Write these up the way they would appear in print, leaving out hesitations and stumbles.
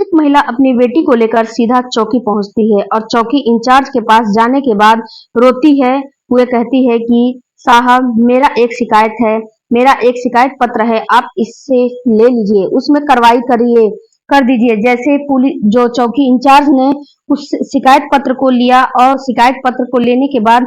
एक महिला अपनी बेटी को लेकर सीधा चौकी पहुंचती है और चौकी इंचार्ज के पास जाने के बाद रोती है हुए कहती है कि साहब मेरा एक शिकायत पत्र है, आप इससे ले लीजिए, उसमें कार्रवाई करिए कर दीजिए। जैसे पुलिस जो चौकी इंचार्ज ने उस शिकायत पत्र को लिया और शिकायत पत्र को लेने के बाद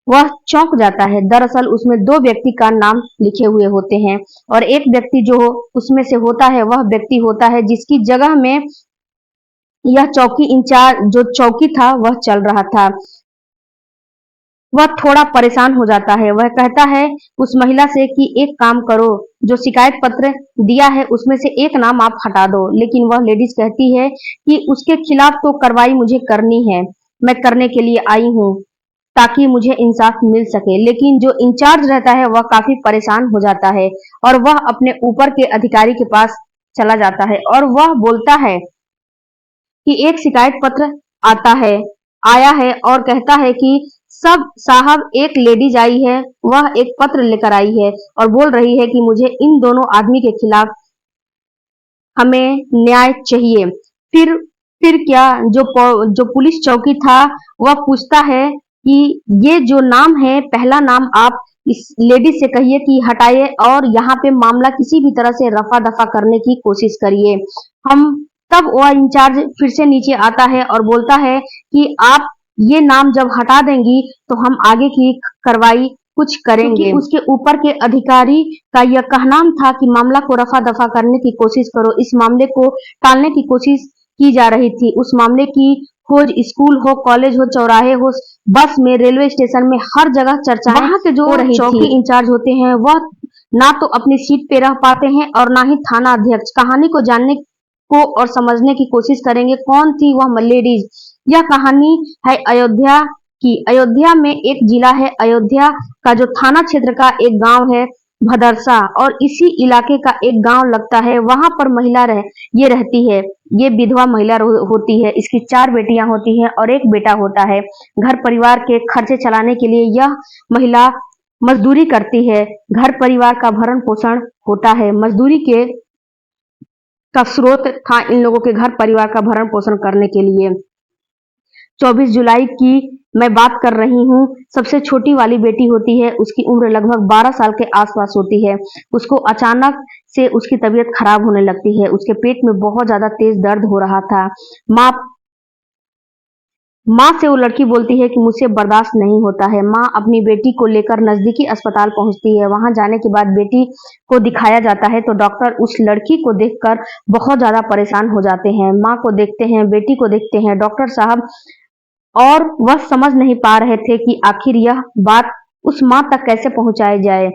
वह चौंक जाता है। दरअसल उसमें दो व्यक्ति का नाम लिखे हुए होते हैं और एक व्यक्ति जो उसमें से होता है वह व्यक्ति होता है जिसकी जगह में यह चौकी इंचार्ज जो चौकी था वह चल रहा था। वह थोड़ा परेशान हो जाता है। वह कहता है उस महिला से कि एक काम करो, जो शिकायत पत्र दिया है उसमें से एक नाम आप हटा दो। लेकिन वह लेडीज कहती है कि उसके खिलाफ तो कार्रवाई मुझे करनी है, मैं करने के लिए आई हूँ ताकि मुझे इंसाफ मिल सके। लेकिन जो इंचार्ज रहता है वह काफी परेशान हो जाता है और वह अपने ऊपर के अधिकारी के पास चला जाता है और वह बोलता है कि एक शिकायत पत्र आया है और कहता है कि सब साहब एक लेडीज आई है, वह एक पत्र लेकर आई है और बोल रही है कि मुझे इन दोनों आदमी के खिलाफ हमें न्याय चाहिए। फिर फिर क्या जो पुलिस चौकी था वह पूछता है कि ये जो नाम है, पहला नाम आप इस लेडीज से कहिए कि हटाइए और यहाँ पे मामला किसी भी तरह से रफा दफा करने की कोशिश करिए। हम तब वह इंचार्ज फिर से नीचे आता है और बोलता है कि आप ये नाम जब हटा देंगी तो हम आगे की कार्रवाई कुछ करेंगे। उसके ऊपर के अधिकारी का यह कहना था कि मामला को रफा दफा करने की कोशिश करो, इस मामले को टालने की कोशिश की जा रही थी। उस मामले की खोज स्कूल हो, कॉलेज हो, चौराहे हो, बस में, रेलवे स्टेशन में, हर जगह चर्चाएं वहां के जो चौकी इंचार्ज होते हैं वह ना तो अपनी सीट पे रह पाते हैं और ना ही थाना अध्यक्ष। कहानी को जानने को और समझने की कोशिश करेंगे कौन थी वह लेडीज। यह कहानी है अयोध्या की। अयोध्या में एक जिला है, अयोध्या का जो थाना क्षेत्र का एक गांव है भदरसा, और इसी इलाके का एक गांव लगता है। वहां पर महिला ये रहती है, ये विधवा महिला होती है। इसकी 4 बेटियां होती हैं और एक बेटा होता है। घर परिवार के खर्चे चलाने के लिए यह महिला मजदूरी करती है। घर परिवार का भरण पोषण होता है। मजदूरी का स्रोत था इन लोगों के घर परिवार का भरण पोषण करने के लिए। 24 जुलाई की मैं बात कर रही हूँ। सबसे छोटी वाली बेटी होती है, उसकी उम्र लगभग 12 साल के आसपास होती है। उसको अचानक से उसकी तबीयत खराब होने लगती है। उसके पेट में बहुत ज्यादा तेज दर्द हो रहा था। माँ से वो लड़की बोलती है कि मुझसे बर्दाश्त नहीं होता है। माँ अपनी बेटी को लेकर नजदीकी अस्पताल पहुंचती है। वहां जाने के बाद बेटी को दिखाया जाता है तो डॉक्टर उस लड़की को देखकर बहुत ज्यादा परेशान हो जाते हैं। माँ को देखते हैं, बेटी को देखते हैं डॉक्टर साहब, और वह समझ नहीं पा रहे थे कि आखिर यह बात उस माँ तक कैसे पहुंचाई जाए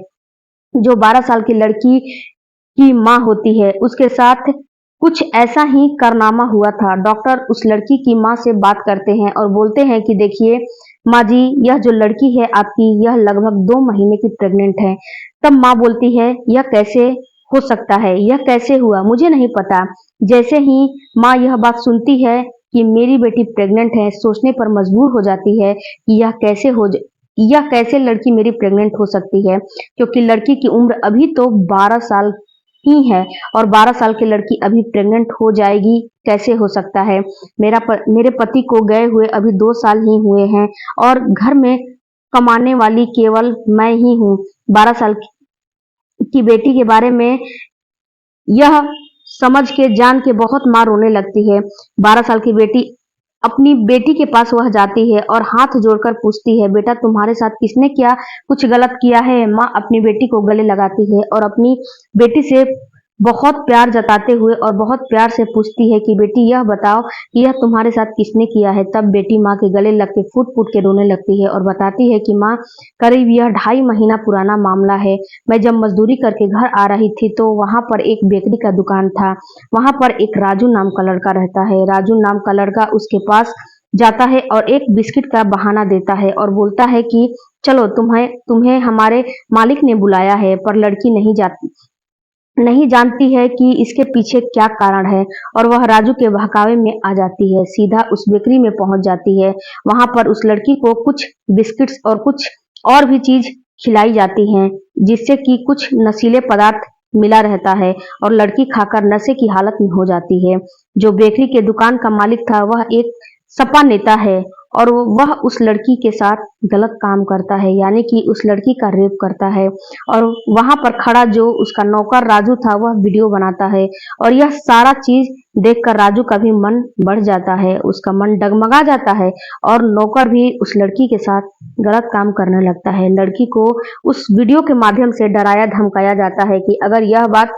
जो 12 साल की लड़की की माँ होती है। उसके साथ कुछ ऐसा ही कारनामा हुआ था। डॉक्टर उस लड़की की माँ से बात करते हैं और बोलते हैं कि देखिए माँ जी, यह जो लड़की है आपकी, यह लगभग 2 महीने की प्रेग्नेंट है। तब माँ बोलती है यह कैसे हो सकता है, यह कैसे हुआ, मुझे नहीं पता। जैसे ही माँ यह बात सुनती है कि मेरी बेटी प्रेग्नेंट है, सोचने पर मजबूर हो जाती है कि यह कैसे लड़की मेरी प्रेग्नेंट हो सकती है, क्योंकि लड़की की उम्र अभी तो 12 साल ही है और 12 साल की लड़की अभी प्रेग्नेंट हो जाएगी, कैसे हो सकता है। मेरे पति को गए हुए अभी 2 साल ही हुए हैं और घर में कमाने वाली केवल मैं ही हूँ। 12 साल की बेटी के बारे में यह समझ के जान के बहुत मां रोने लगती है। 12 साल की बेटी अपनी बेटी के पास वह जाती है और हाथ जोड़कर पूछती है, बेटा तुम्हारे साथ किसने क्या कुछ गलत किया है। माँ अपनी बेटी को गले लगाती है और अपनी बेटी से बहुत प्यार जताते हुए और बहुत प्यार से पूछती है कि बेटी यह बताओ कि यह तुम्हारे साथ किसने किया है। तब बेटी माँ के गले लग के फूट फूट के रोने लगती है और बताती है कि माँ, करीब यह 2.5 महीना पुराना मामला है। मैं जब मजदूरी करके घर आ रही थी तो वहां पर एक बेकरी का दुकान था। वहां पर एक राजू नाम का लड़का रहता है। राजू नाम का लड़का उसके पास जाता है और एक बिस्किट का बहाना देता है और बोलता है कि चलो तुम्हें हमारे मालिक ने बुलाया है। पर लड़की नहीं जानती है कि इसके पीछे क्या कारण है और वह राजू के बहकावे में आ जाती है। सीधा उस बेकरी में पहुंच जाती है। वहां पर उस लड़की को कुछ बिस्किट्स और कुछ और भी चीज खिलाई जाती हैं जिससे कि कुछ नशीले पदार्थ मिला रहता है और लड़की खाकर नशे की हालत में हो जाती है। जो बेकरी के दुकान का मालिक था वह एक सपा नेता है और वह उस लड़की के साथ गलत काम करता है, यानी कि उस लड़की का रेप करता है और वहां पर खड़ा जो उसका नौकर राजू था वह वीडियो बनाता है और यह सारा चीज देखकर राजू का भी मन बढ़ जाता है, उसका मन डगमगा जाता है और नौकर भी उस लड़की के साथ गलत काम करने लगता है। लड़की को उस वीडियो के माध्यम से डराया धमकाया जाता है कि अगर यह बात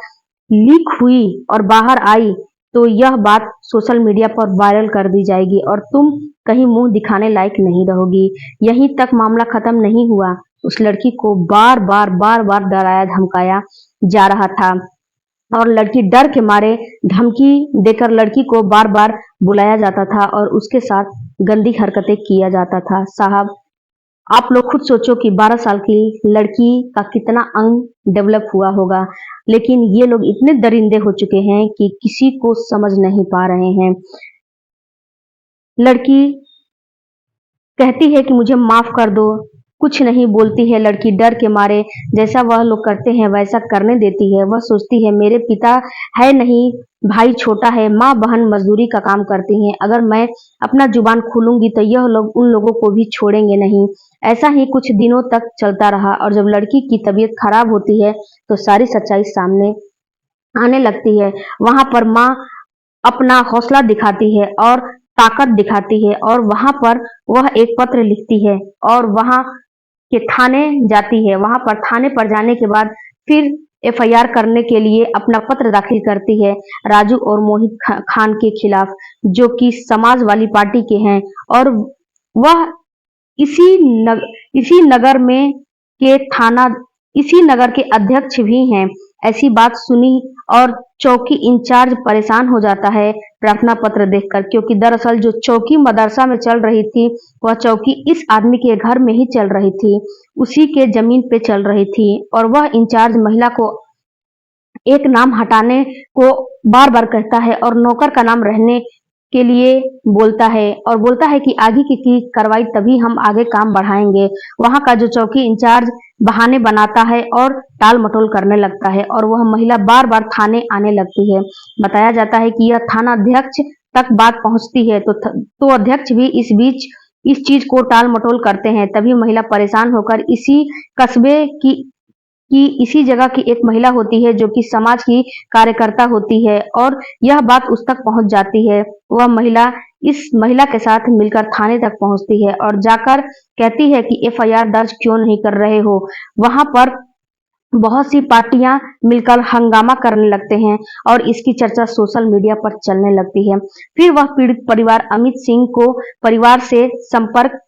लीक हुई और बाहर आई तो यह बात सोशल मीडिया पर वायरल कर दी जाएगी और तुम कहीं मुंह दिखाने लायक नहीं रहोगी। यहीं तक मामला खत्म नहीं हुआ, उस लड़की को बार बार डराया धमकाया जा रहा था और लड़की डर के मारे धमकी देकर लड़की को बार बार बुलाया जाता था और उसके साथ गंदी हरकतें किया जाता था। साहब, आप लोग खुद सोचो कि 12 साल की लड़की का कितना अंग डेवलप हुआ होगा, लेकिन ये लोग इतने दरिंदे हो चुके हैं कि किसी को समझ नहीं पा रहे हैं। लड़की कहती है कि मुझे माफ कर दो, कुछ नहीं बोलती है लड़की डर के मारे, जैसा वह लोग करते हैं वैसा करने देती है। वह सोचती है मेरे पिता है नहीं, भाई छोटा है, माँ बहन मजदूरी का काम करती हैं, अगर मैं अपना जुबान खोलूंगी तो यह लोग उन लोगों को भी छोड़ेंगे नहीं। ऐसा ही कुछ दिनों तक चलता रहा और जब लड़की की तबीयत खराब होती है तो सारी सच्चाई सामने आने लगती है। वहां पर माँ अपना हौसला दिखाती है और ताकत दिखाती है और वहां पर वह एक पत्र लिखती है और वहां के थाने जाती है। वहां पर थाने पर जाने के बाद फिर एफआईआर करने के लिए अपना पत्र दाखिल करती है राजू और मोहित खान के खिलाफ, जो कि समाजवादी पार्टी के हैं और वह इसी इसी नगर में के थाना इसी नगर के अध्यक्ष भी हैं। ऐसी बात सुनी और चौकी इंचार्ज परेशान हो जाता है प्रार्थना पत्र देखकर, क्योंकि दरअसल जो चौकी मदरसा में चल रही थी वह चौकी इस आदमी के घर में ही चल रही थी, उसी के जमीन पे चल रही थी और वह इंचार्ज महिला को एक नाम हटाने को बार बार कहता है और नौकर का नाम रहने के लिए बोलता है और बोलता है कि आगे की कार्रवाई तभी हम आगे काम बढ़ाएंगे। वहां का जो चौकी इंचार्ज बहाने बनाता है और टाल मटोल करने लगता है और वह महिला बार बार थाने आने लगती है। बताया जाता है कि यह थाना अध्यक्ष तक बात पहुंचती है तो अध्यक्ष भी इस बीच इस चीज को टाल मटोल करते हैं। तभी महिला परेशान होकर इसी कस्बे की इसी जगह की एक महिला होती है जो कि समाज की कार्यकर्ता होती है और यह बात उस तक पहुंच जाती है। वह महिला इस महिला के साथ मिलकर थाने तक पहुंचती है और जाकर कहती है कि एफआईआर दर्ज क्यों नहीं कर रहे हो। वहां पर बहुत सी पार्टियां मिलकर हंगामा करने लगते हैं और इसकी चर्चा सोशल मीडिया पर चलने लगती है। फिर वह पीड़ित परिवार अमित सिंह को परिवार से संपर्क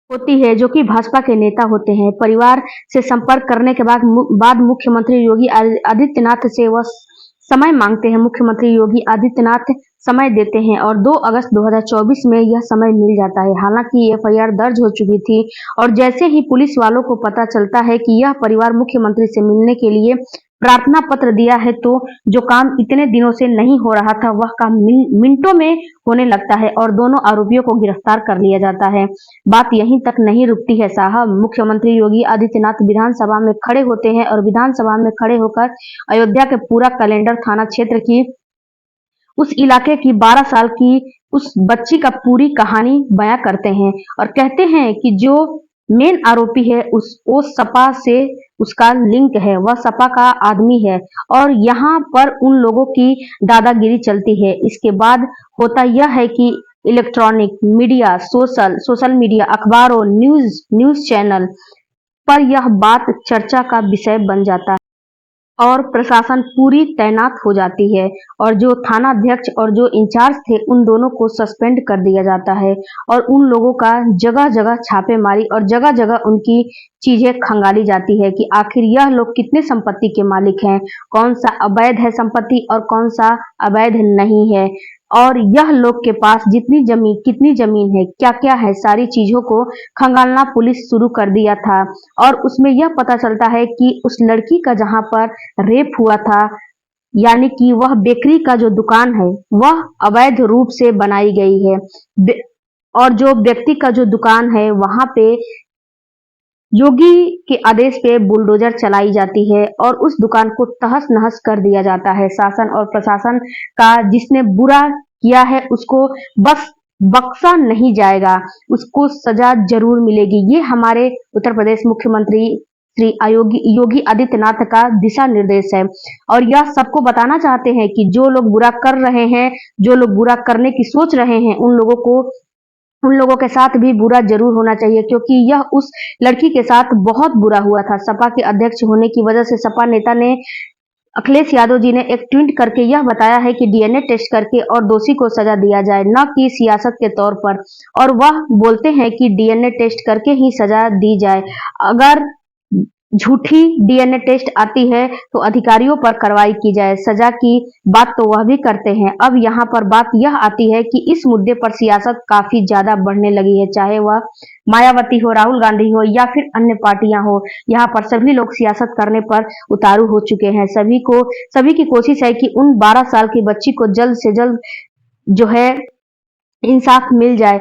होती है, जो कि भाजपा के नेता होते हैं। परिवार से संपर्क करने के बाद मुख्यमंत्री योगी आदित्यनाथ से वह समय मांगते हैं। मुख्यमंत्री योगी आदित्यनाथ समय देते हैं और 2 अगस्त 2024 में यह समय मिल जाता है। हालांकि एफआईआर दर्ज हो चुकी थी और जैसे ही पुलिस वालों को पता चलता है कि यह परिवार मुख्यमंत्री से मिलने के लिए प्रार्थना पत्र दिया है तो जो काम इतने दिनों से नहीं हो रहा था वह काम मिनटों में होने लगता है और दोनों आरोपियों को गिरफ्तार कर लिया जाता है। बात यहीं तक नहीं रुकती है साहब। मुख्यमंत्री योगी आदित्यनाथ विधानसभा में खड़े होते हैं और विधानसभा में खड़े होकर अयोध्या के पूरा कैलेंडर थाना क्षेत्र की उस इलाके की 12 साल की उस बच्ची का पूरी कहानी बयां करते हैं और कहते हैं कि जो मेन आरोपी है वो सपा से उसका लिंक है, वह सपा का आदमी है और यहाँ पर उन लोगों की दादागिरी चलती है। इसके बाद होता यह है कि इलेक्ट्रॉनिक मीडिया, सोशल मीडिया, अखबारों, न्यूज चैनल पर यह बात चर्चा का विषय बन जाता है और प्रशासन पूरी तैनात हो जाती है और जो थाना अध्यक्ष और जो इंचार्ज थे उन दोनों को सस्पेंड कर दिया जाता है और उन लोगों का जगह जगह छापेमारी और जगह जगह उनकी चीजें खंगाली जाती है कि आखिर यह लोग कितने संपत्ति के मालिक हैं, कौन सा अवैध है संपत्ति और कौन सा अवैध नहीं है और यह लोग के पास कितनी जमीन है, क्या क्या है, सारी चीजों को खंगालना पुलिस शुरू कर दिया था और उसमें यह पता चलता है कि उस लड़की का जहां पर रेप हुआ था, यानी कि वह बेकरी का जो दुकान है वह अवैध रूप से बनाई गई है और जो व्यक्ति का जो दुकान है वहां पे योगी के आदेश पे बुलडोजर चलाई जाती है और उस दुकान को तहस नहस कर दिया जाता है। शासन और प्रशासन का जिसने बुरा किया है उसको बस बख्शा नहीं जाएगा, उसको सजा जरूर मिलेगी। ये हमारे उत्तर प्रदेश मुख्यमंत्री श्री योगी आदित्यनाथ का दिशा निर्देश है और यह सबको बताना चाहते हैं कि जो लोग बुरा कर रहे हैं, जो लोग बुरा करने की सोच रहे हैं, उन लोगों के साथ भी बुरा जरूर होना चाहिए, क्योंकि यह उस लड़की के साथ बहुत बुरा हुआ था। सपा के अध्यक्ष होने की वजह से सपा नेता ने अखिलेश यादव जी ने एक ट्वीट करके यह बताया है कि डीएनए टेस्ट करके और दोषी को सजा दिया जाए, न कि सियासत के तौर पर। और वह बोलते हैं कि डीएनए टेस्ट करके ही सजा दी जाए। अगर झूठी डीएनए टेस्ट आती है तो अधिकारियों पर कार्रवाई की जाए। सजा की बात तो वह भी करते हैं। अब यहाँ पर बात यह आती है कि इस मुद्दे पर सियासत काफी ज्यादा बढ़ने लगी है, चाहे वह मायावती हो, राहुल गांधी हो या फिर अन्य पार्टियां हो। यहाँ पर सभी लोग सियासत करने पर उतारू हो चुके हैं। सभी की कोशिश है कि उन 12 साल की बच्ची को जल्द से जल्द जो है इंसाफ मिल जाए।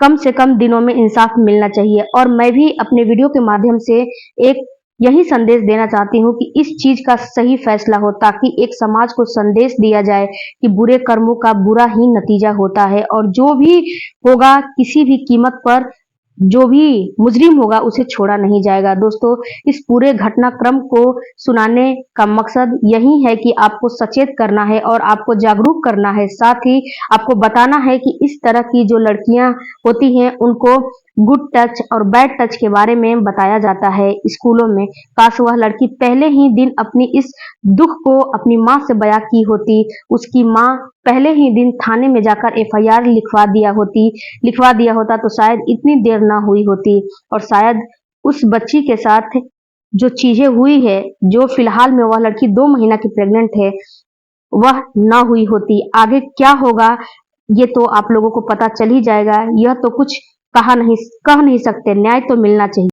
कम से कम दिनों में इंसाफ मिलना चाहिए। और मैं भी अपने वीडियो के माध्यम से एक यही संदेश देना चाहती हूँ कि इस चीज का सही फैसला हो, ताकि एक समाज को संदेश दिया जाए कि बुरे कर्मों का बुरा ही नतीजा होता है और जो भी होगा किसी भी कीमत पर, जो भी मुजरिम होगा उसे छोड़ा नहीं जाएगा। दोस्तों, इस पूरे घटनाक्रम को सुनाने का मकसद यही है कि आपको सचेत करना है और आपको जागरूक करना है। साथ ही आपको बताना है कि इस तरह की जो लड़कियां होती हैं उनको गुड टच और बैड टच के बारे में बताया जाता है स्कूलों में। काश वह लड़की पहले ही दिन अपनी इस दुख को अपनी माँ से बयां की होती, उसकी माँ पहले ही दिन थाने में जाकर एफआईआर लिखवा दिया होता तो शायद इतनी देर ना हुई होती और शायद उस बच्ची के साथ जो चीजें हुई है, जो फिलहाल में वह लड़की 2 महीना की प्रेग्नेंट है, वह ना हुई होती। आगे क्या होगा ये तो आप लोगों को पता चल ही जाएगा। यह तो कुछ कह नहीं सकते, न्याय तो मिलना चाहिए।